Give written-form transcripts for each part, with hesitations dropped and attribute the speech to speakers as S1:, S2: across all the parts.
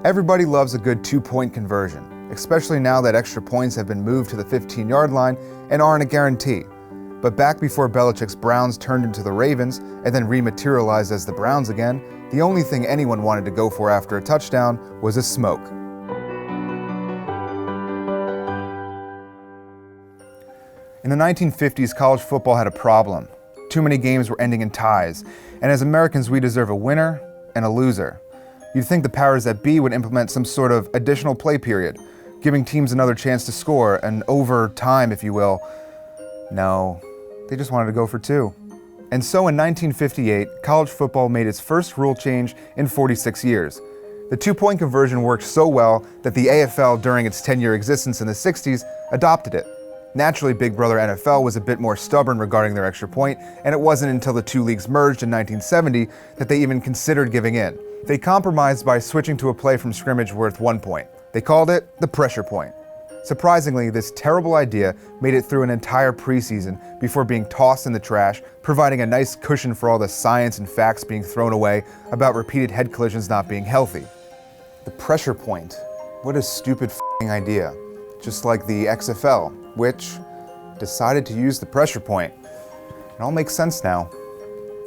S1: Everybody loves a good two-point conversion, especially now that extra points have been moved to the 15-yard line and aren't a guarantee. But back before Belichick's Browns turned into the Ravens and then rematerialized as the Browns again, the only thing anyone wanted to go for after a touchdown was a smoke. In the 1950s, college football had a problem. Too many games were ending in ties, and as Americans we deserve a winner and a loser. You'd think the powers that be would implement some sort of additional play period, giving teams another chance to score, an overtime if you will. No, they just wanted to go for two. And so in 1958, college football made its first rule change in 46 years. The two-point conversion worked so well that the AFL, during its 10-year existence in the 60s, adopted it. Naturally, Big Brother NFL was a bit more stubborn regarding their extra point, and it wasn't until the two leagues merged in 1970 that they even considered giving in. They compromised by switching to a play from scrimmage worth 1 point. They called it the pressure point. Surprisingly, this terrible idea made it through an entire preseason before being tossed in the trash, providing a nice cushion for all the science and facts being thrown away about repeated head collisions not being healthy. The pressure point. What a stupid f***ing idea. Just like the XFL, which decided to use the pressure point. It all makes sense now.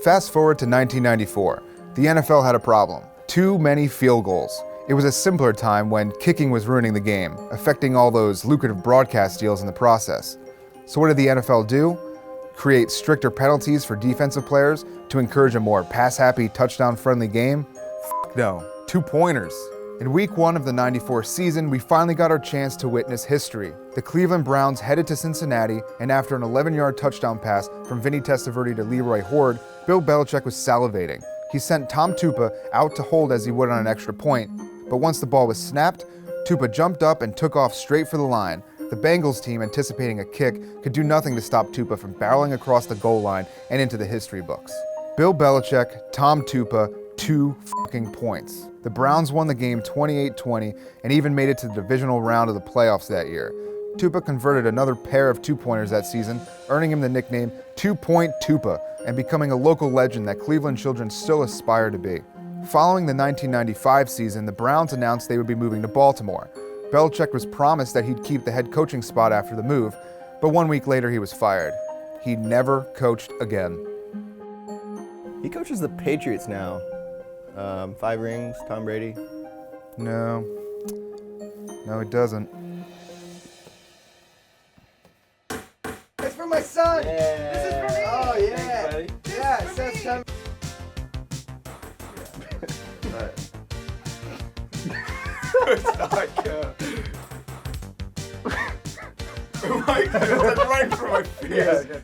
S1: Fast forward to 1994. The NFL had a problem. Too many field goals. It was a simpler time when kicking was ruining the game, affecting all those lucrative broadcast deals in the process. So what did the NFL do? Create stricter penalties for defensive players to encourage a more pass-happy, touchdown-friendly game? F*** no. Two-pointers. In week 1 of the 94 season, we finally got our chance to witness history. The Cleveland Browns headed to Cincinnati, and after an 11-yard touchdown pass from Vinny Testaverde to Leroy Hoard, Bill Belichick was salivating. He sent Tom Tupa out to hold as he would on an extra point, but once the ball was snapped, Tupa jumped up and took off straight for the line. The Bengals team, anticipating a kick, could do nothing to stop Tupa from barreling across the goal line and into the history books. Bill Belichick, Tom Tupa, 2 fucking points. The Browns won the game 28-20 and even made it to the divisional round of the playoffs that year. Tupa converted another pair of two-pointers that season, earning him the nickname Two-Point Tupa and becoming a local legend that Cleveland children still aspire to be. Following the 1995 season, the Browns announced they would be moving to Baltimore. Belichick was promised that he'd keep the head coaching spot after the move, but 1 week later he was fired. He never coached again.
S2: He coaches the Patriots now. 5 rings, Tom Brady.
S1: No, it doesn't.
S3: It's for my son!
S2: Yeah.
S3: This is for me!
S2: Oh, yeah.
S3: Thanks, buddy. Yeah, it says Tom.
S1: It's not good. Oh my God, that's right for my face. Yeah.